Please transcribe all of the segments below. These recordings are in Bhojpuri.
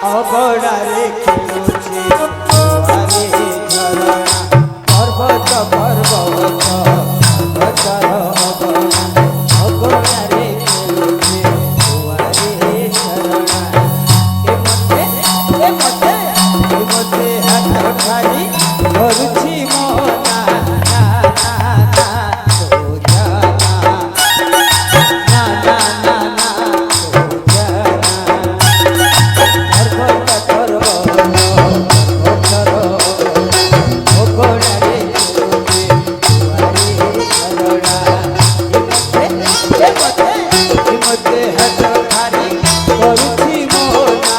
अगड़ा रे खेलुछे दुआरे झरणा पर्वत पर्वत पथर अगड़ा रे खेलुछे दुआरे झरणा ए मते हाथ ठाड़ी धरुछि मोना ना ना ना तो जाना ना ना ना ना तो जाना पर्वत पर्वत पथर अगड़ा रे खेलुछे दुआरे झरणा ए मते हाथ ठाड़ी धरुछि मोना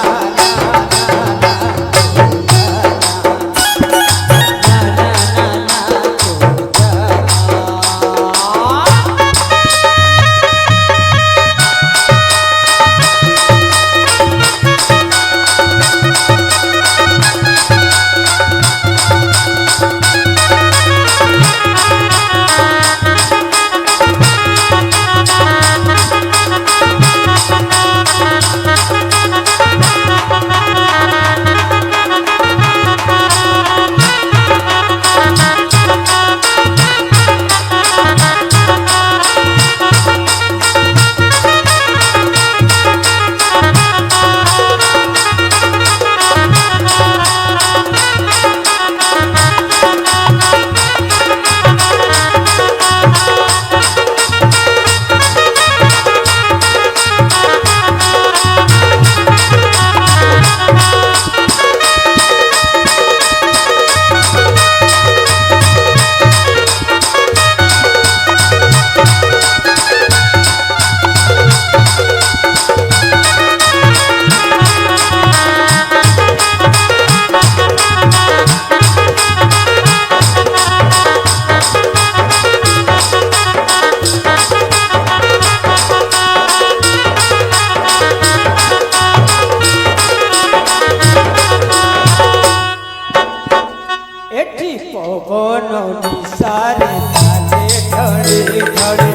पवन निसारे थाले ढळे ढळे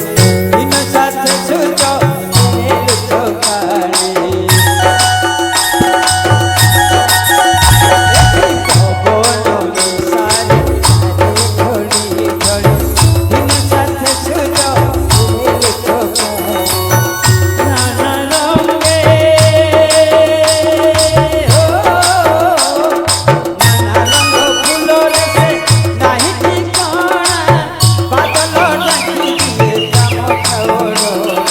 दिन साथ सुत मेल चौकारे पवन निसारे थाले ढळे ढळे दिन साथ सुत मेल चौकारे नाना रंगे हो नाना रंग फूलों से नाही ठिकाना बादल ढाकी दिए जाम खवड़ोना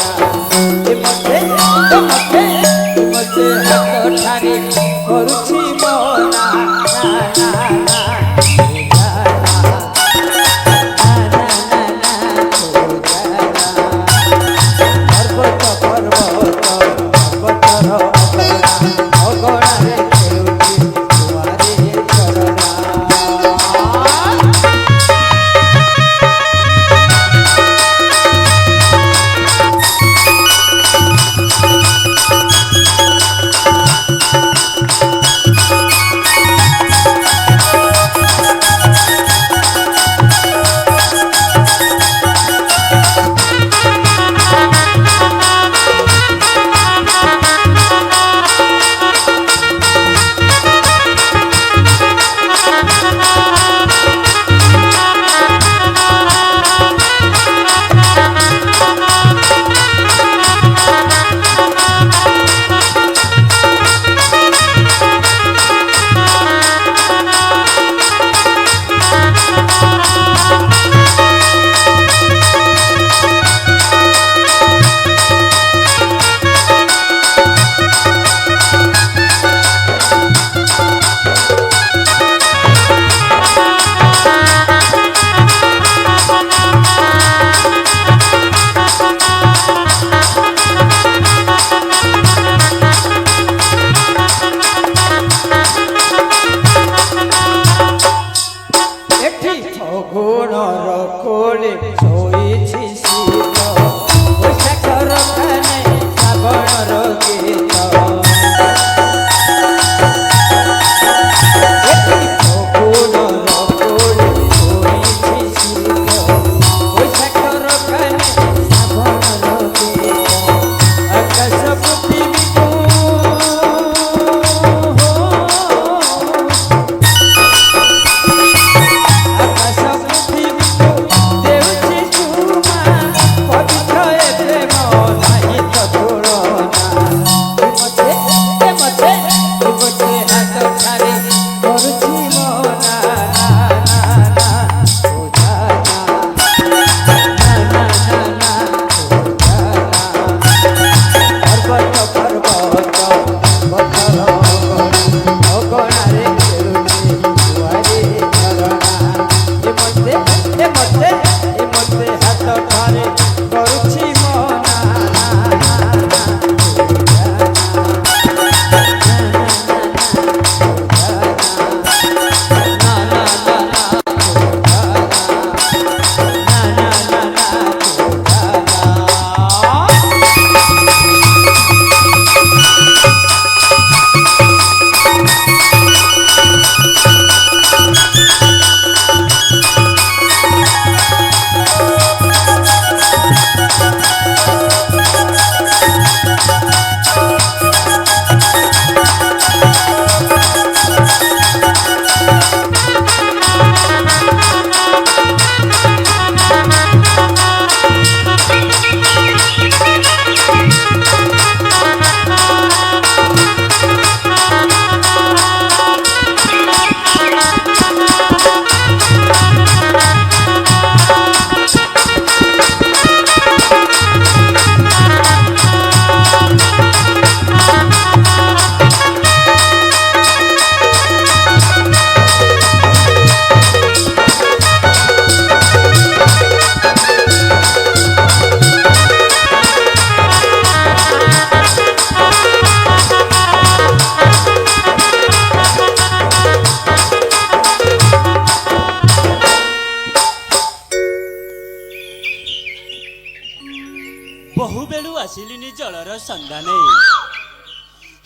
ସନ୍ଧାନେ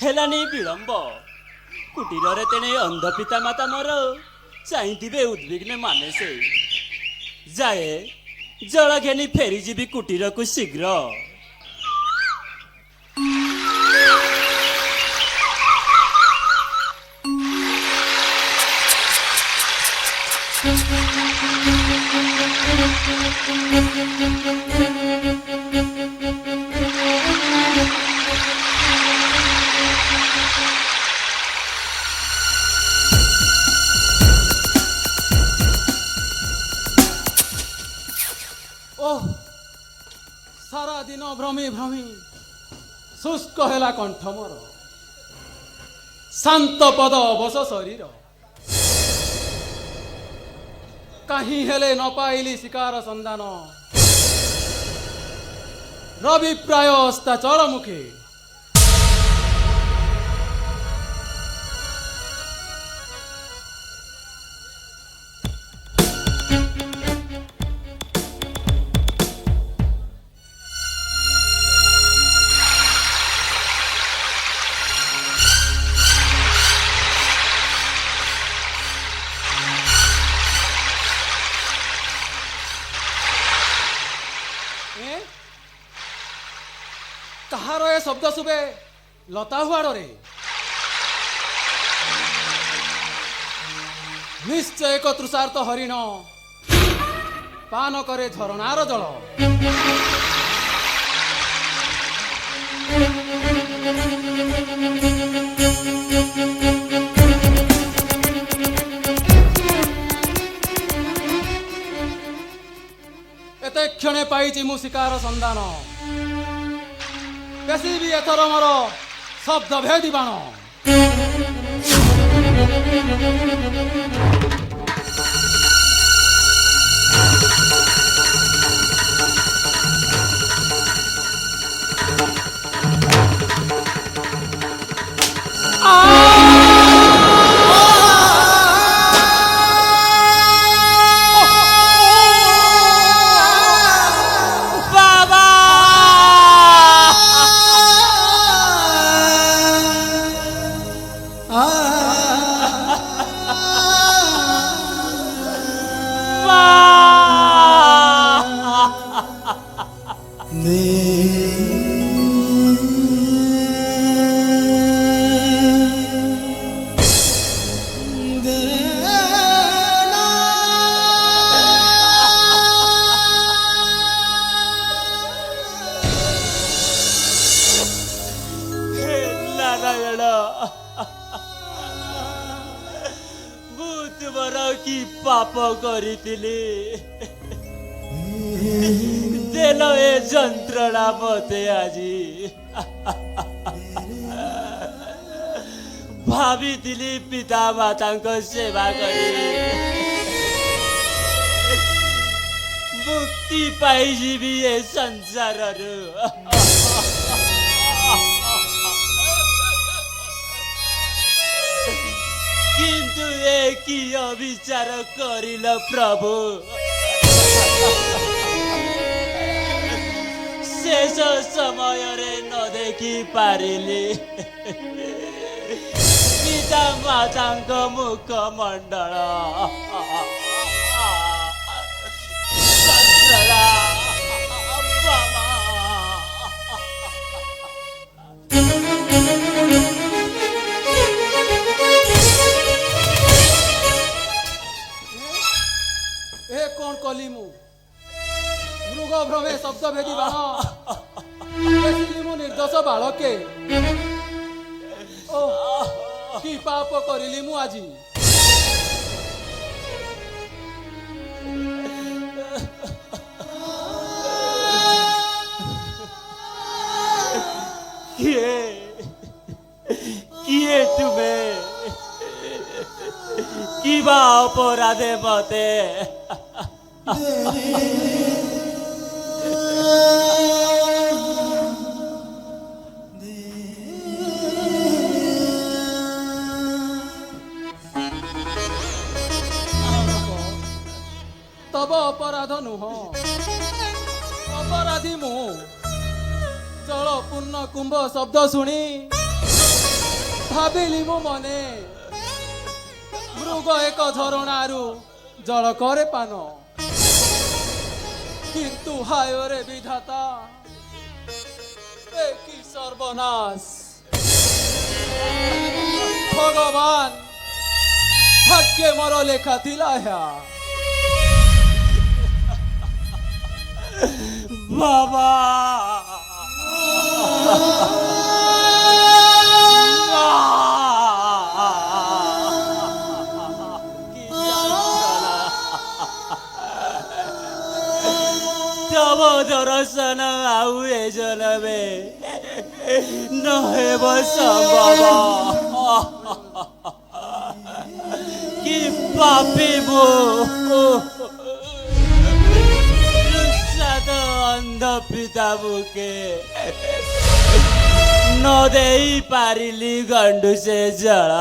ହେଲାନି ବିଳମ୍ବ। କୁଟୀରରେ ତେଣେ ଅନ୍ଧ ପିତା ମାତା ମୋର ଚାହିଁଥିବେ ଉଦ୍ବିଗ୍ନ ମାନେ ସେ ଯାଏ ଜଳ ଘେନି ଫେରିଯିବି କୁଟୀରକୁ ଶୀଘ୍ର। ओह सारा दिन भ्रमी भ्रमी शुष्क हेला कंठ मोर शांत पद अवश शरीर कहीं हेले न पाइली शिकार संधान रवि प्राय अस्ताचल मुखे कहार ए शब्द शुभे लता हुआड़े निश्चय एक तृषार्थ हरिण पान करे झरणार जल एते क्षणे पाइछि मु शिकार संधान बेसी भी एथर मोर शब्द भेदी बाण नारायण भूत बर की पाप करिथिली देल ए जंत्रणा मते आजी भाविथिली पिता मातांको सेवा करी मुक्ति पाइजिबी ए संसाररु किंतु एक अविचार करिल प्रभु शेष समय रे न देखी पारिली पिता मातांक मुख मंडल कौन कली मु मृग भ्रमे शब्द भेदी बाण मु निर्दोष बालके ओ की पाप करिली मु आजी किए तुम्हें किबा अपराधे मते तब अपराध नुह अपराधी मु ଜଳ ପୂର୍ଣ୍ଣ କୁମ୍ଭ ଶବ୍ଦ ଶୁଣି ଭାବିଲି ମୋ ମନେ ମୃଗ ଏକ ଝରଣାରୁ ଜଳ କରେ ପାନ, କିନ୍ତୁ ହାୟରେ ବିଧାତା ଏ କି ସର୍ବନାଶ। ଭଗବାନ ଭାଗ୍ୟ ମୋର ଲେଖା ଥିଲା ଏହା। बाबा तब दर्शन आउ ए जनमे न हेब संभव कि पापी मो अंध पिता बुके न दे पारिली गंडू से जल।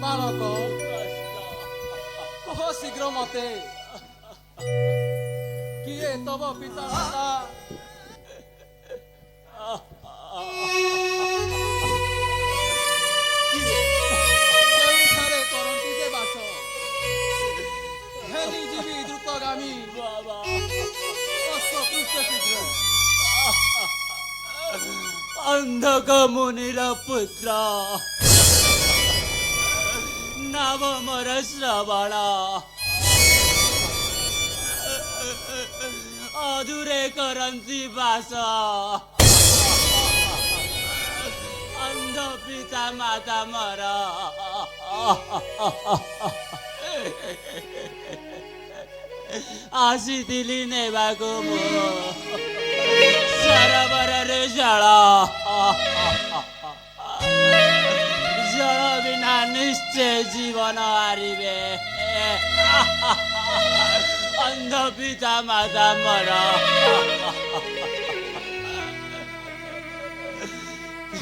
ବାଳକ କହ ଶୀଘ୍ର ମତେ କିଏ ତବ ପିତା ମାତା? କେଉଁଠାରେ କରନ୍ତି ଯେ ବାସ? ଘେନି ଯିବି ଦ୍ରୁତଗାମୀ ଅଶ୍ୱପୃଷ୍ଠ ଶୀଘ୍ର। अंधक मुनिर पुत्र नाम मोर श्रवण अधूरे करंती बास अंध पिता माता मर आसीथिली नेबाको मो सरोवर रे जल जल बिना निश्चय जीवन हारिबे अंध पिता माता मर।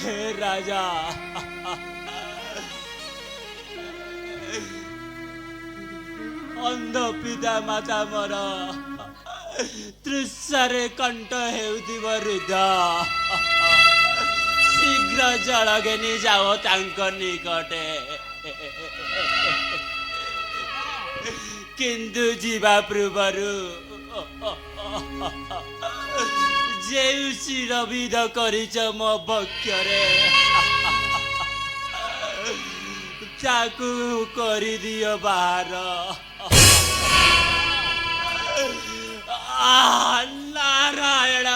हे राजा अंध पिता माता मर तृषारे कंठ हेउथिब रुद्ध शीघ्र जल घेनी जाओ तांक निकटे किंतु जीवा पूर्वरु जेउ शिरविध करिच मो बक्षरे ताकू करि दियो बाहर। नारायण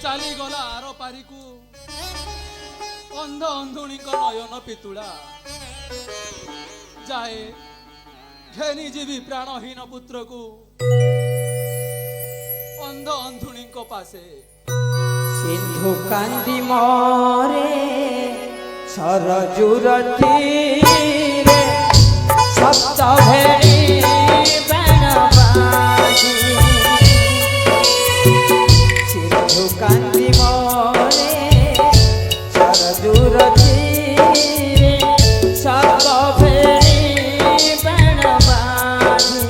ଚାଲିଗଲା ଆର ପାରିକୁ ଅନ୍ଧ ଅନ୍ଧୁଣୀଙ୍କ ନୟନ ପିତୁଳା। ଯାଏ ଘେନି ଯିବି ପ୍ରାଣହୀନ ପୁତ୍ରକୁ ଅନ୍ଧ ଅନ୍ଧୁଣୀଙ୍କ ପାଶେ। सिंधु कांदी मोरे सरजुर तीरे सप्त भेड़ी बनवासी सिंधु कांदी मोरे सरजुर तीरे सप्त भेड़ी बनवासी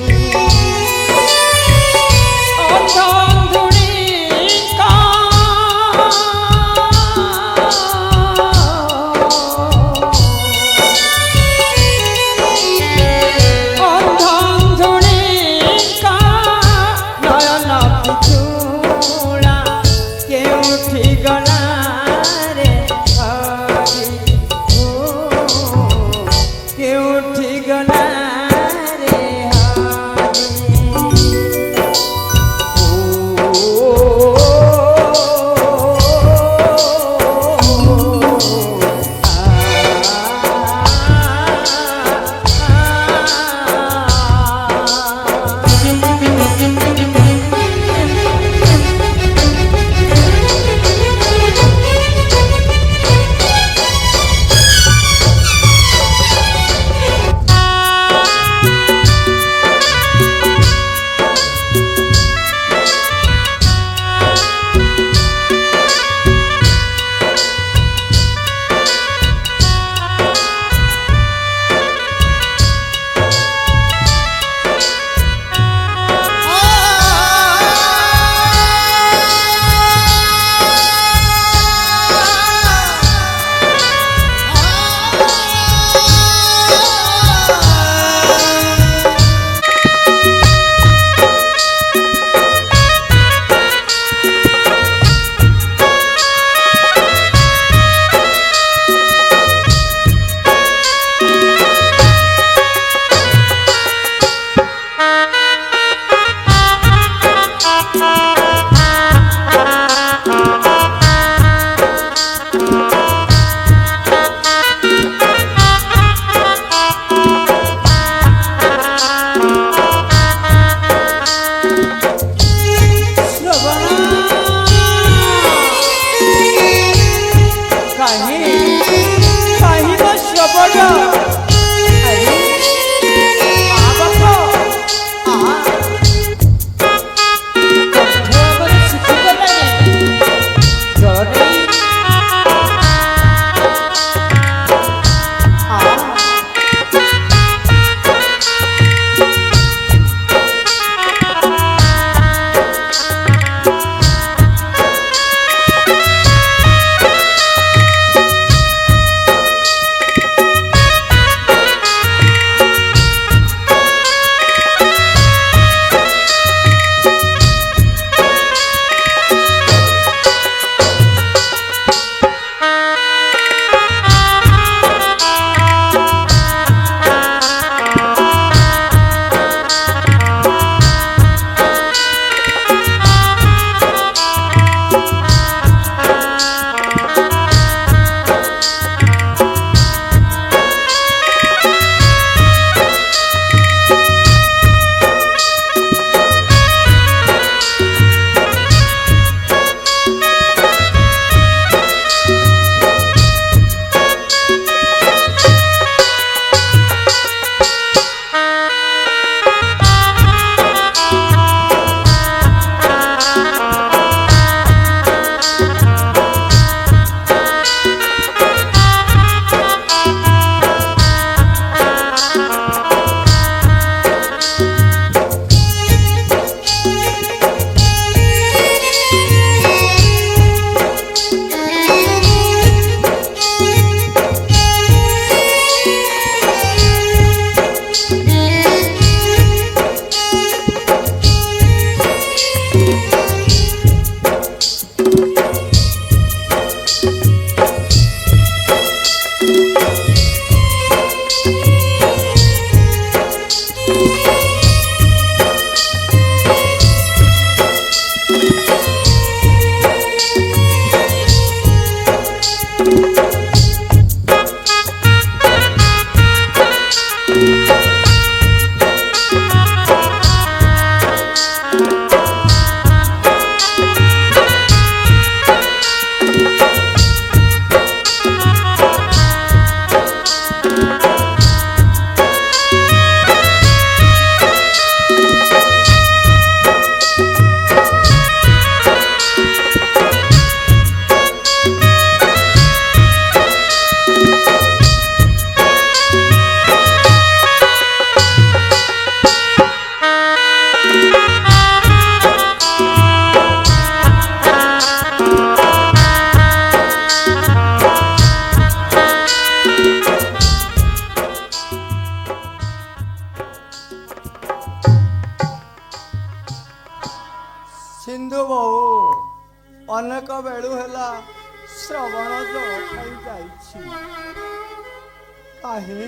काही काही ବା ଶ୍ରବଣ ଆରେ ମା ବାପ ଆହା କଣ୍ଠ ଆମର ଶୁଖିଗଲାଣି ଜଳ ନେଇ सिंधु बहु अनेक बेलू है श्रवण जल खाई जाइछि काहे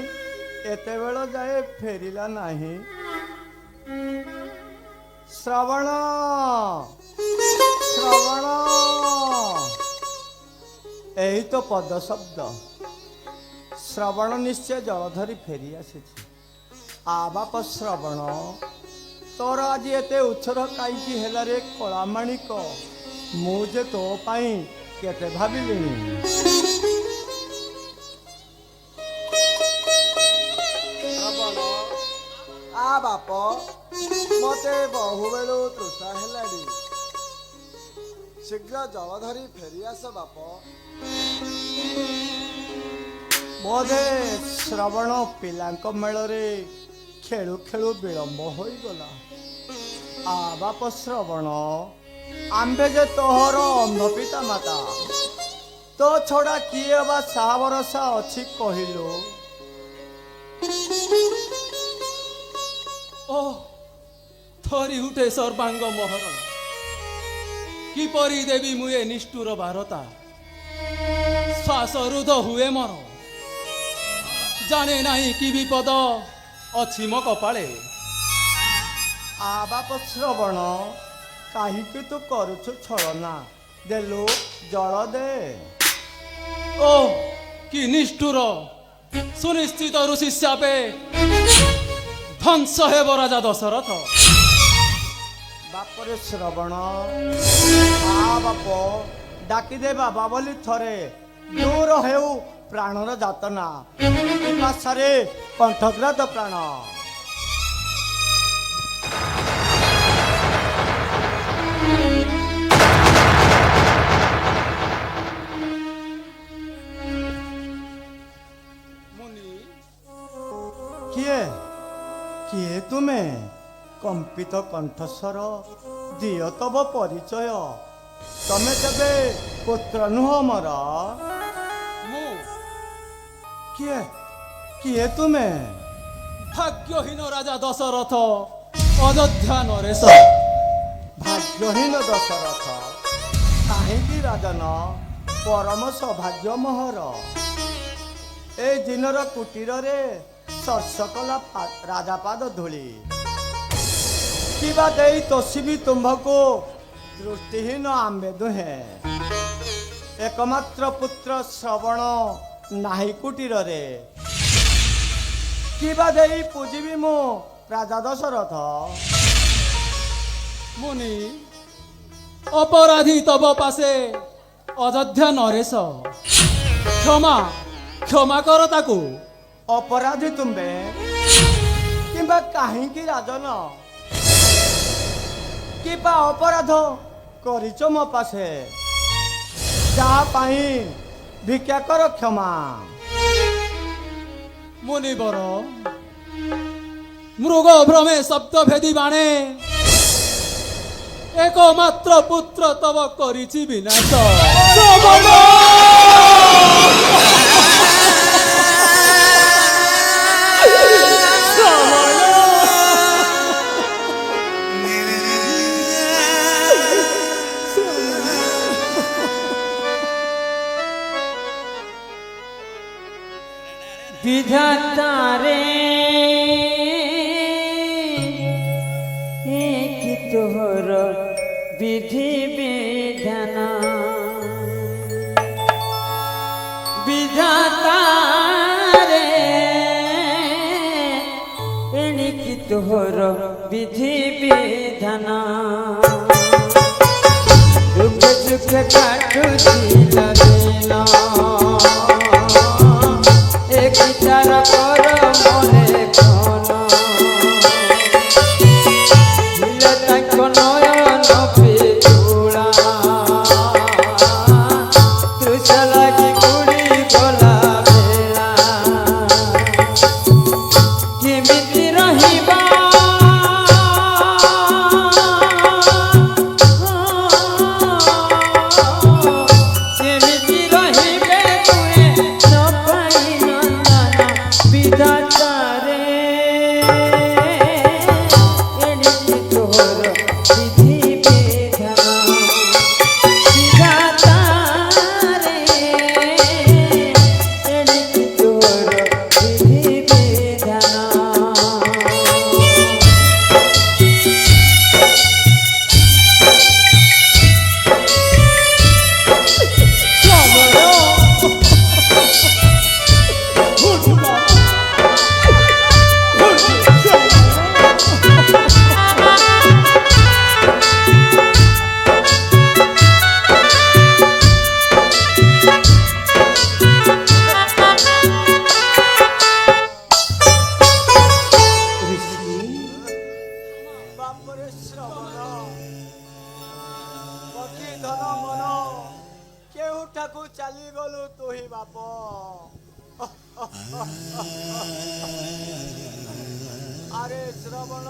एते बेल जाए फेरिला नाही श्रवण श्रवण यही तो पद शब्द श्रवण निश्चय जल धरी फेरी आसी आ बाप श्रवण तोर आज एते उछर कहीं है रे कलामाणिक मुझे तो पाई केते भाविलिनी आ बाप मते बहु बेलू तृषा है शीघ्र जल धरी फेरी आस बाप बोधे श्रवण पिलांक मेल खेलु खेलु विलंब हो गला आ बाप श्रवण आंबे जे तोहर अंध पिता माता तो छड़ा किए बा साहा भरसा अच्छी कहलु ओ थरी उठे सर्वांग मोहर किपरि देवी मुए निष्ठुर भारता श्वास रुध हुए मोर जाने नहीं कि विपद अच्छी मो कपाले आ बाप श्रवण कहीं तू करुछु छलना देलु जल दे ओ कि निष्ठुर सुनिश्चित ऋषि शापे ध्वंस हेब राजा दशरथ बापरे श्रवण आ बाप डाकी दे बाबा बोली थरे ଦୂର ହେଉ ପ୍ରାଣର ଯାତନା ଭାଷାରେ କଣ୍ଠଗ୍ରାତ ପ୍ରାଣ। ମୁନି କିଏ କିଏ ତୁମେ? କମ୍ପିତ କଣ୍ଠସ୍ୱର ଦିଅ ତବ ପରିଚୟ। ତମେ ତେବେ ପୁତ୍ର ନୁହଁ ମୋର? ମୁଁ କିଏ କିଏ ତୁମେ? ଭାଗ୍ୟହୀନ ରାଜା ଦଶରଥ ଅଯୋଧ୍ୟା ନରେଶ। ଭାଗ୍ୟହୀନ ଦଶରଥ କାହିଁକି ରାଜନ? ପରମ ସୌଭାଗ୍ୟ ମୋହର। ଏ ଦିନର କୁଟୀରରେ ସ୍ପର୍ଶ କଲା ରାଜାପାଦ ଧୂଳି। କିବା ଦେଇ ତୋଷିବି ତୁମ୍ଭକୁ ଦୃଷ୍ଟିହୀନ ଆମ୍ଭେ ଦୁହେଁ। ଏକମାତ୍ର ପୁତ୍ର ଶ୍ରବଣ ନାହିଁ କୁଟୀରରେ। କିବା ଦେଇ ପୂଜିବି ମୁଁ ରାଜା ଦଶରଥ। ମୁନି ଅପରାଧୀ ତବ ପାଶେ ଅଯୋଧ୍ୟା ନରେଶ। କ୍ଷମା କ୍ଷମା କର ତାକୁ। ଅପରାଧୀ ତୁମ୍ଭେ କିମ୍ବା କାହିଁକି ରାଜନ? କିବା ଅପରାଧ କରିଛ ମୋ ପାଶେ? ଯାହା ପାଇଁ ଭିକ୍ଷା କର କ୍ଷମା। ମୁନିବର ମୃଗ ଭ୍ରମେ ଶବ୍ଦ ଭେଦି ବାଣେ একমাত্র পুত্র তব করিছি বিনাশ। विधाता रे कि तोहर विधि विधान। विधाता रे कि तोहर विधि विधान। दुख सुख काटुची दिन एक चार कर मने कौन हिलता नयन पेचुड़ा तृष लगी गुड़ी गला बेला केमिति रहिबा केमिति रहिबे तुए न पाई विधाता रे एणिकी तोहर विधि विधान। विधाता रे एणिकी तोहर विधि विधान। ବାପରେ ଶ୍ରବଣ ପକ୍ଷୀ ଧନ ମନ କେଉଁଠାକୁ ଚାଲିଗଲୁ ତୁହି ବାପ। ଆରେ ଶ୍ରବଣ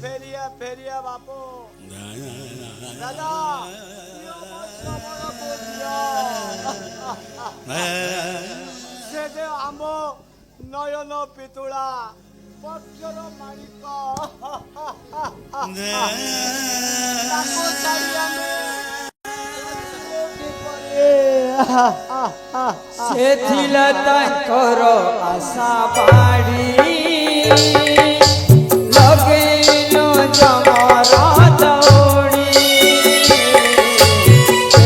ଫେରିଆ ଫେରିଆ ବାପ। ରାଜା ଶ୍ରବଣକୁ ଦିଅ। ସେ ଯେ ଆମ ନୟନ ପିତୁଳା ପକ୍ଷର ମାଳିକ ତାକୁ ଛାଡ଼ି ଆମେ से थिला ताकर आशा बाड़ी लगेलो जमरा दौड़ी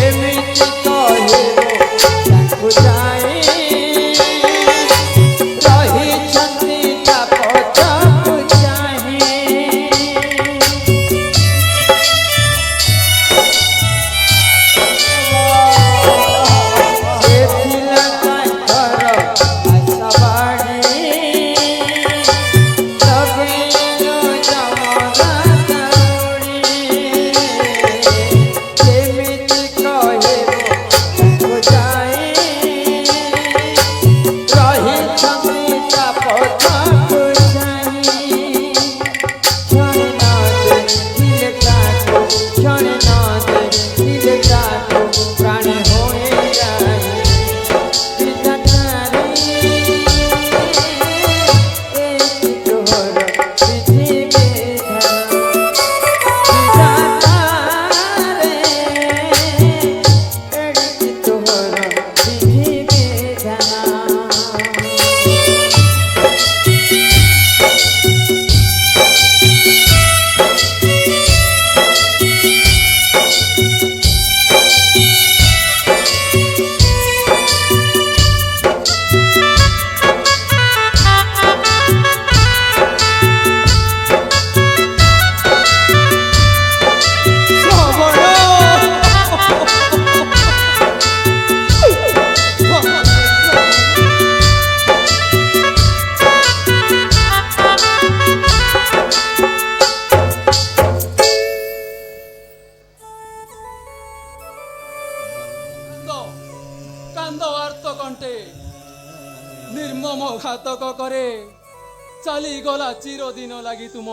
एमिति कहे ताकु जाई रही छंती ता पछाकु चाहे से थिला ରକ୍ତ କଣ୍ଟେ ନିର୍ମମ ଘାତକ କରେ ଚାଲିଗଲା ଚିରଦିନ ଲାଗି ତୁମ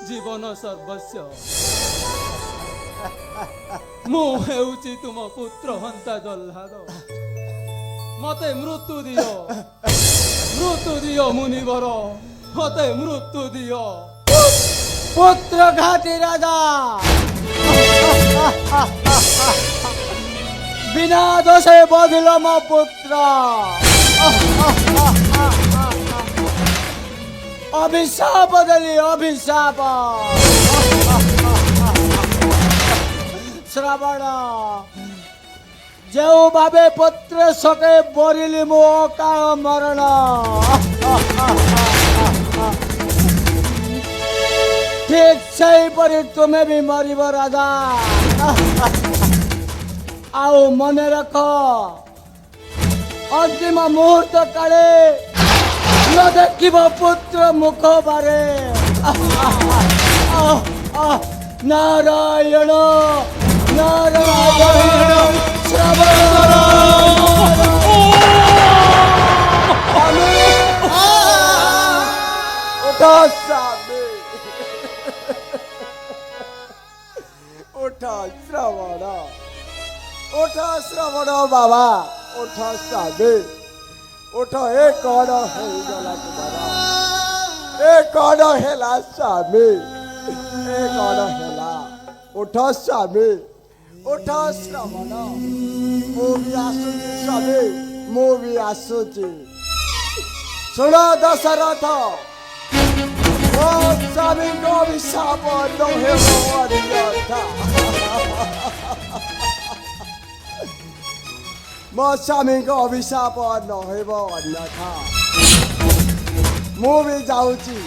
ଜୀବନ ସର୍ବସ୍ୱ। ମୁଁ ହେଉଛି ତୁମ ପୁତ୍ର ହନ୍ତା ଜହ୍ଲାଦ। ମତେ ମୃତ୍ୟୁ ଦିଅ ମୁନିବର, ମତେ ମୃତ୍ୟୁ ଦିଅ। पुत्र घाटी राजा बिना दोषे बधिलो मो पुत्र। अभिशाप देली अभिशाप। श्रावण जो भावे पुत्र सके बरिली मो अकाल मरण। ठीक सेहीपरि तुम्हें भी मरिब राजा। आओ मने रख अंतिम मुहूर्त काले न देखिब पुत्र मुख बारे। नारायण नारायण उठ श्रवण बाबा उठ स्वामी उठ। ए कौन होगला तुम्हारा ए कौन हेला स्वामी ए कौन हेला। उठ स्वामी उठ श्रवण मु भी आसुची स्वामी मु भी आसुची। सुन दशरथ मो स्वामी को अभिशाप नहे अन्यथा। मो स्वामी को अभिशाप नहेब अन्यथा मु भी जाऊची।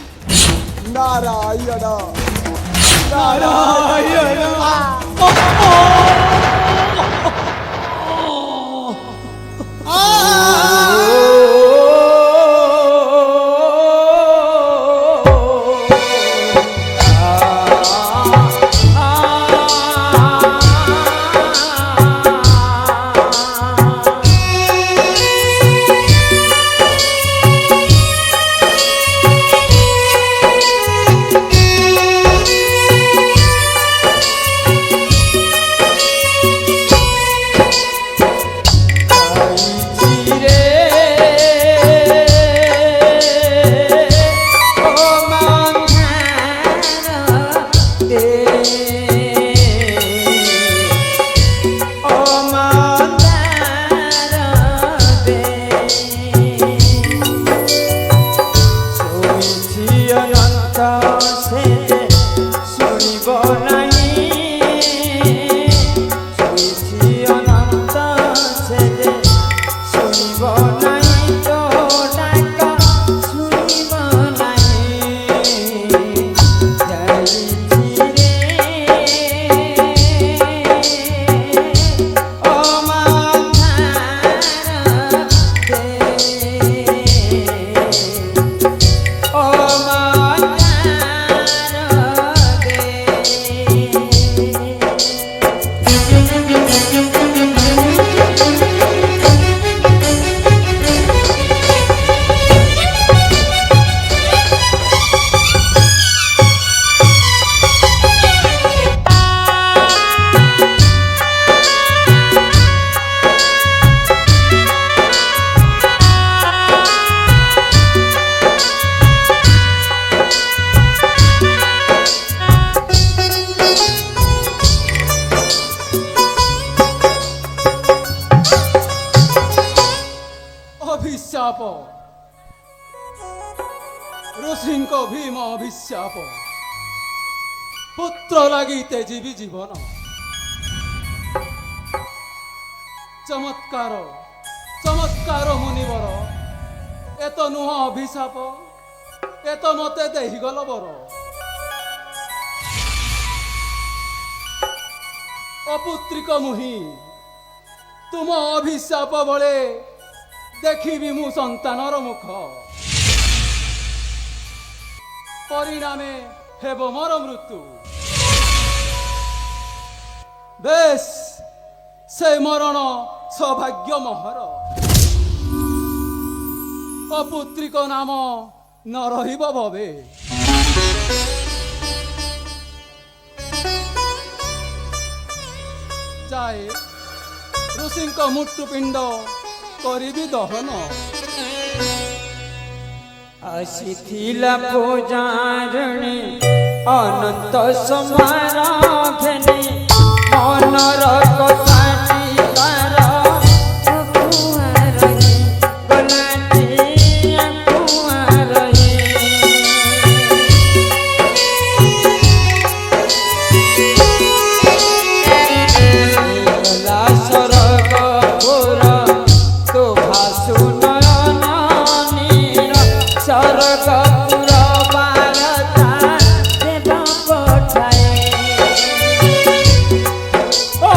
नारायण नारायण। अभिशाप ऋषि को भीम अभिशाप पुत्र लगी तेजीवी जीवन चमत्कार चमत्कार मुनिवर एत नुह अभिशाप एत मते देहीगल बर अपुत्रिक मुहि तुम अभिशाप बले देखिबी मु संतानर मुख परिणामे हेब मोर मृत्यु बेश से मरण सौभाग्य मोहर পুত্রীক নাম ন রহিব ভবে। যাই ঋষিଙ୍କ মূর্তিপিণ্ড করিবি দহন। ଆସିଥିଲା ପୂଜାରିଣୀ ଅନନ୍ତ ସମାରାଧନୀ ମନର କଥାଟି ତାର କୁଆରହି ଗଲାଟି କୁଆରହି ଗଲା ସରଗପୁର ତୋ ଭାସୁ ନୟନ ନୀର ସରଗପୁର ବାରତା ଦେବ ପଠାଏ। ଓ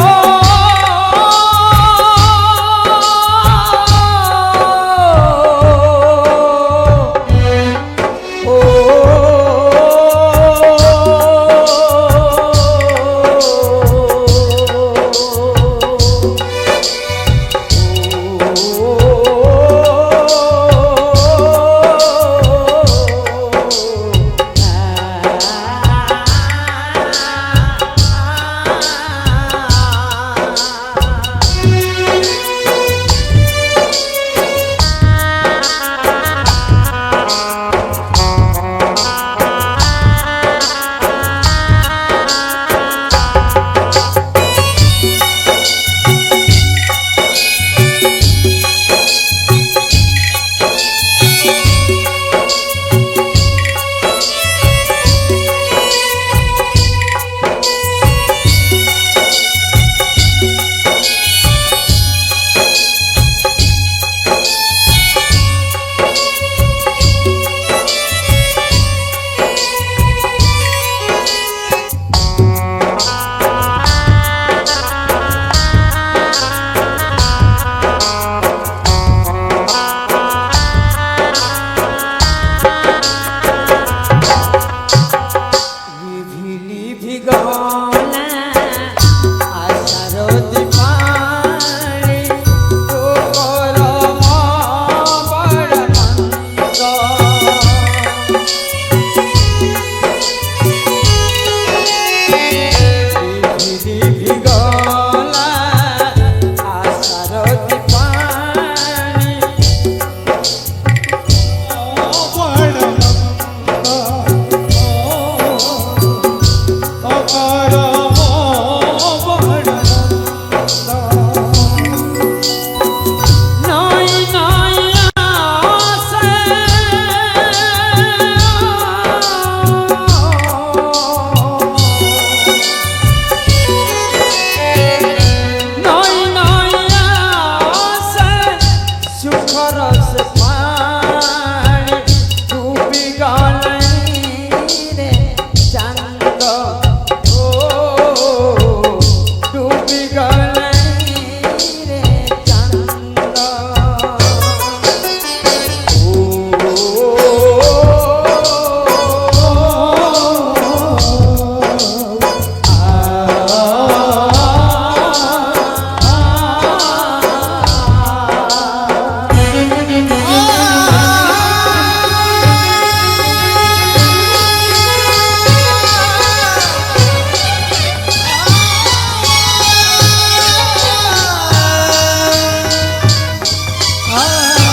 आ